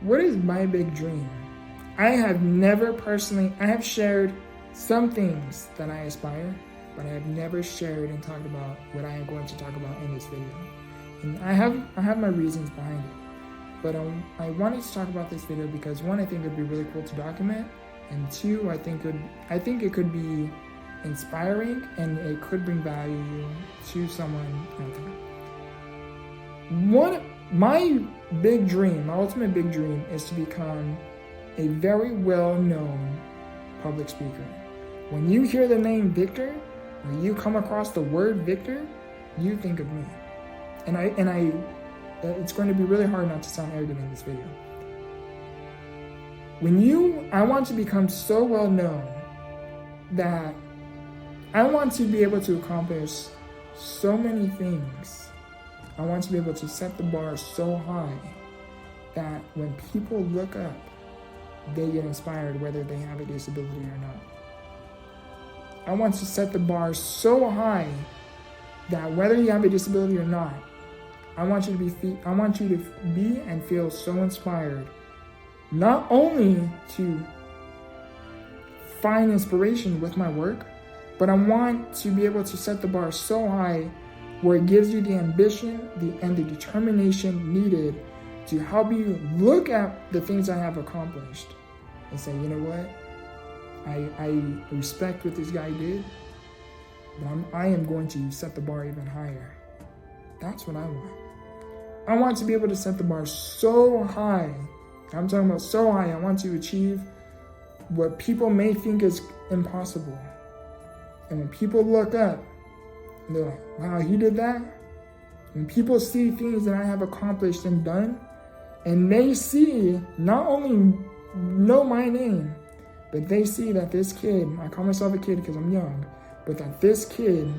what is my big dream? I have shared some things that I aspire, but I have never shared and talked about what I am going to talk about in this video. And I have my reasons behind it. But I wanted to talk about this video because one, I think it'd be really cool to document, and two, I think it could be inspiring and it could bring value to someone out there. My ultimate big dream is to become a very well-known public speaker. When you hear the name Victor, or you come across the word Victor, you think of me. And it's going to be really hard not to sound arrogant in this video. I want to become so well known that I want to be able to accomplish so many things. I want to be able to set the bar so high that when people look up, they get inspired whether they have a disability or not. I want to set the bar so high that whether you have a disability or not, I want you to be and feel so inspired, not only to find inspiration with my work, but I want to be able to set the bar so high where it gives you the ambition and the determination needed to help you look at the things I have accomplished and say, you know what, I respect what this guy did, but I am going to set the bar even higher. That's what I want. I want to be able to set the bar so high. I'm talking about so high. I want to achieve what people may think is impossible. And when people look up, and they're like, wow, he did that? When people see things that I have accomplished and done, and they see, not only know my name, but they see that this kid, I call myself a kid because I'm young, but that this kid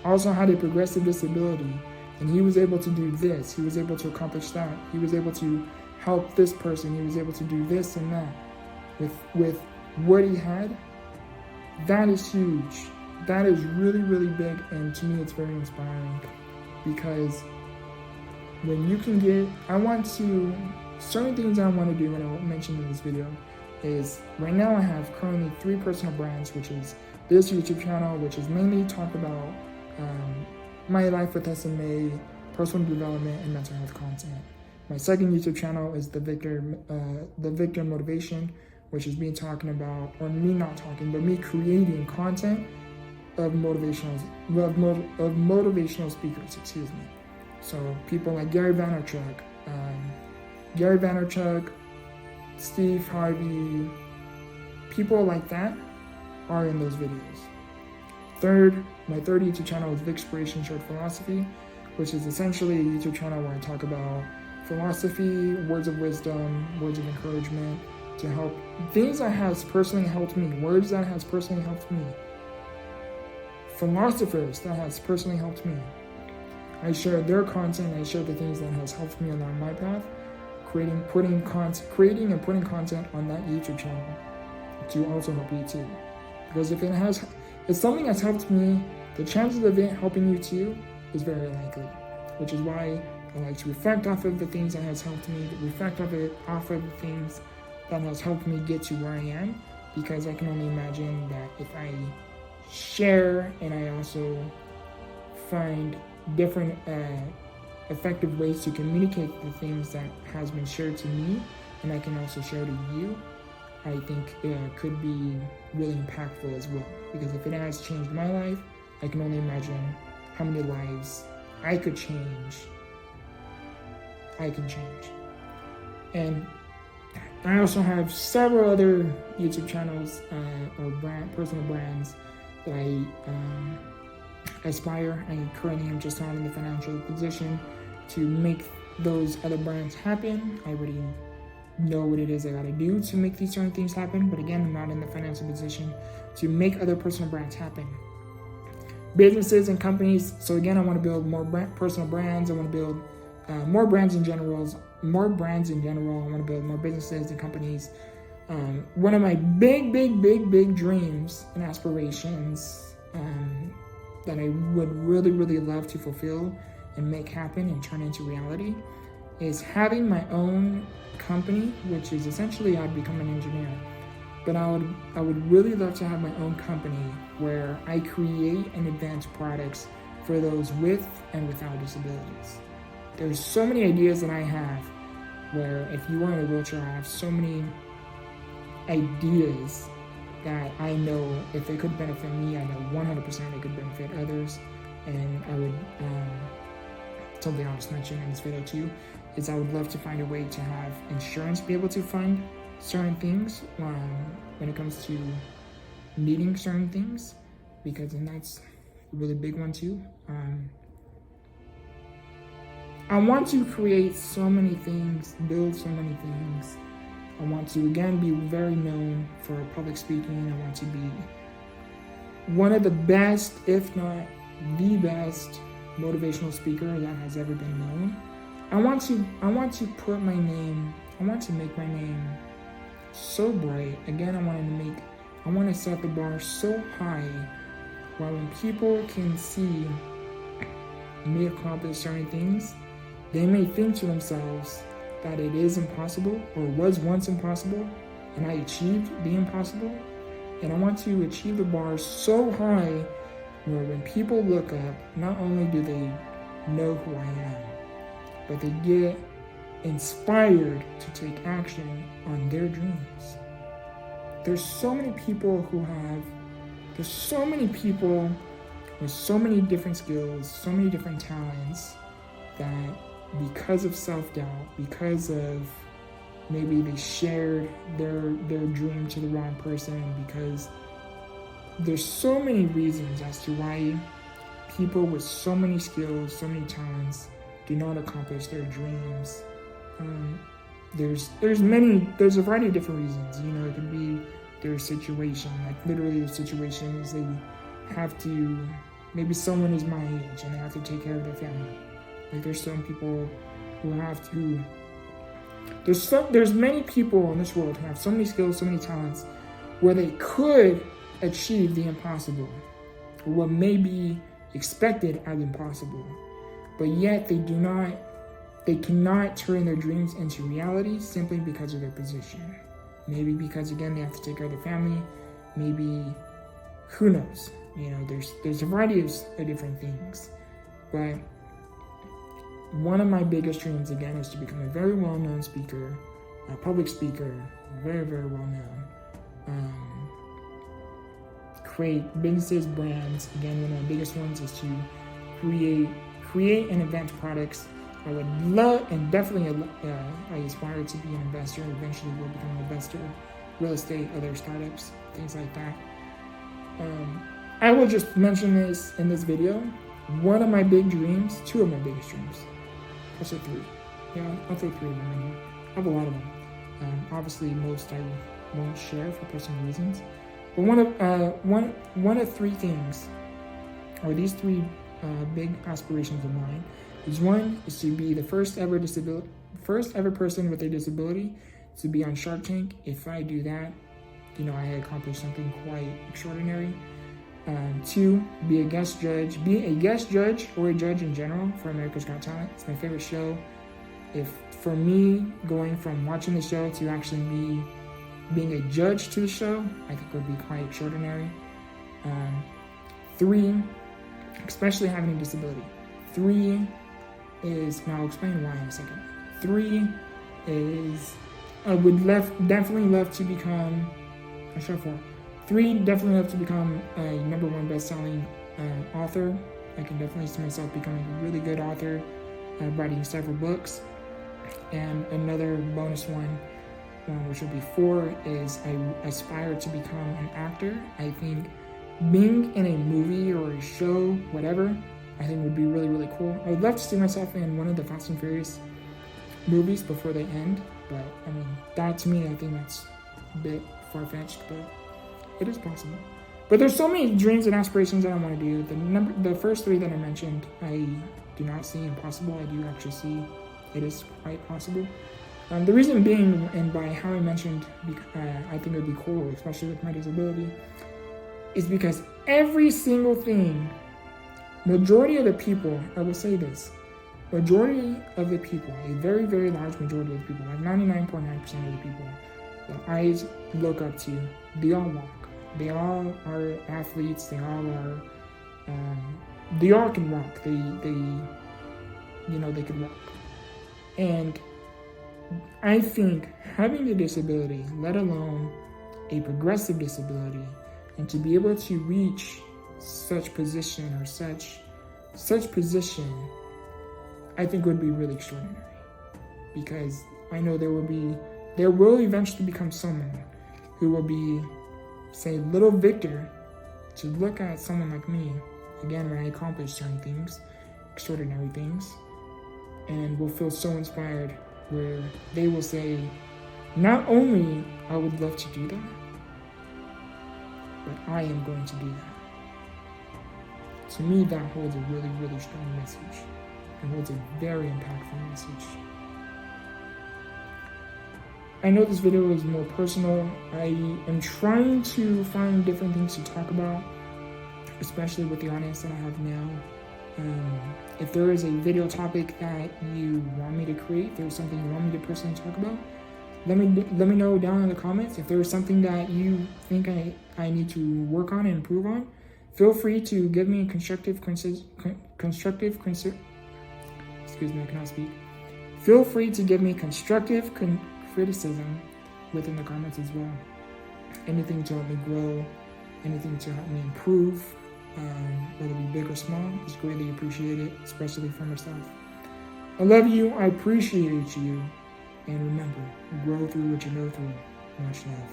also had a progressive disability, and he was able to do this, he was able to accomplish that, he was able to help this person, he was able to do this and that with what he had. That is huge. That is really, really big, and to me it's very inspiring, because when you can certain things I want to do, and I won't mention in this video, is right now I have currently 3 personal brands, which is this YouTube channel, which is mainly talk about my life with SMA, personal development, and mental health content. My second YouTube channel is the Victor Motivation, which is me talking about, or me not talking, but me creating content of motivational speakers, excuse me. So people like Gary Vaynerchuk, Steve Harvey, people like that are in those videos. My third YouTube channel is Vicspiration Short Philosophy, which is essentially a YouTube channel where I talk about philosophy, words of wisdom, words of encouragement, to help things that has personally helped me, words that has personally helped me, philosophers that has personally helped me. I share their content, I share the things that has helped me along my path, creating and putting content on that YouTube channel to also help you too. Because if something has helped me, the chances of it helping you too is very likely, which is why I like to reflect off of the things that has helped me, reflect off of the things that has helped me get to where I am, because I can only imagine that if I share and I also find different effective ways to communicate the things that has been shared to me, and I can also share to you, I think it could be really impactful as well. Because if it has changed my life, I can only imagine how many lives I could change. And I also have several other YouTube channels or personal brands that I aspire. I currently am just not in the financial position to make those other brands happen. I already know what it is I gotta do to make these certain things happen, but again, I'm not in the financial position to make other personal brands happen. Businesses and companies, so again, I want to build more personal brands. I want to build more brands in general. I want to build more businesses and companies. One of my big dreams and aspirations that I would really love to fulfill and make happen and turn into reality is having my own company, which is essentially I'd become an engineer. But I would really love to have my own company where I create and advance products for those with and without disabilities. There's so many ideas that I have where if you are in a wheelchair, I have so many ideas that I know if they could benefit me, I know 100% it could benefit others. And I would, something I'll just mention in this video too, is I would love to find a way to have insurance be able to fund certain things when it comes to needing certain things, because then that's a really big one too. I want to create so many things, build so many things. I want to, again, be very known for public speaking. I want to be one of the best, if not the best, motivational speaker that has ever been known. I want to put my name, I want to make my name so bright. Again, I want to set the bar so high where when people can see me accomplish certain things, they may think to themselves that it is impossible or was once impossible, and I achieved the impossible. And I want to achieve the bar so high where when people look up, not only do they know who I am, but they get inspired to take action on their dreams. There's so many people with so many different skills, so many different talents, that because of self-doubt, because of maybe they shared their dream to the wrong person, because there's so many reasons as to why people with so many skills, so many talents do not accomplish their dreams. There's a variety of different reasons. You know, it could be their situation, like literally their situations. They have to, maybe someone is my age and they have to take care of their family. Like there's some people who have to, there's many people in this world who have so many skills, so many talents, where they could achieve the impossible, or what may be expected as impossible, but yet they cannot turn their dreams into reality simply because of their position. Maybe because, again, they have to take care of their family, maybe, who knows? You know, there's a variety of different things, but one of my biggest dreams, again, is to become a very well-known speaker, a public speaker, very, very well-known. Create businesses, brands. Again, one of my biggest ones is to create and invent products. I would love, and definitely I aspire to be an investor. Eventually will become an investor, real estate, other startups, things like that. I will just mention this in this video. One of my big dreams, two of my biggest dreams. I'll say three. Yeah, I'll throw three of them in here. I have a lot of them. Obviously, most I won't share for personal reasons. But one of three things, or these three big aspirations of mine, is one is to be the first ever person with a disability to be on Shark Tank. If I do that, you know, I accomplished something quite extraordinary. Two, be a guest judge or a judge in general for America's Got Talent. It's my favorite show. For me, going from watching the show to actually me being a judge to the show, I think would be quite extraordinary. Three, especially having a disability. Three is, and I'll explain why in a second. Three is, I would definitely love to become, I'll show four. Three, definitely love to become a #1 best-selling author. I can definitely see myself becoming a really good author, writing several books. And another bonus one, which would be four, is I aspire to become an actor. I think being in a movie or a show, whatever, I think would be really, really cool. I would love to see myself in one of the Fast and Furious movies before they end. But, I mean, that to me, I think that's a bit far-fetched, but it is possible. But there's so many dreams and aspirations that I want to do. The first three that I mentioned, I do not see impossible. I do actually see it is quite possible. The reason being, and by how I mentioned, I think it would be cool, especially with my disability, is because every single thing, majority of the people, I will say this, majority of the people, a very, very large majority of the people, like 99.9% of the people that I look up to, they all walk. They all are athletes. They all are. They all can walk. They can walk. And I think having a disability, let alone a progressive disability, and to be able to reach such position or such position, I think would be really extraordinary. Because I know there will eventually become someone who will be, say, little Victor, to look at someone like me, again, when I accomplish certain things, extraordinary things, and will feel so inspired where they will say, not only I would love to do that, but I am going to do that. To me, that holds a really, really strong message. It holds a very impactful message. I know this video is more personal. I am trying to find different things to talk about, especially with the audience that I have now. If there is a video topic that you want me to create, if there's something you want me to personally talk about, let me know down in the comments. If there is something that you think I need to work on and improve on, feel free to give me constructive criticism within the comments as well. Anything to help me grow, anything to help me improve, whether it be big or small, is greatly appreciated, especially from yourself. I love you, I appreciate you, and remember, grow through what you go through. Much love.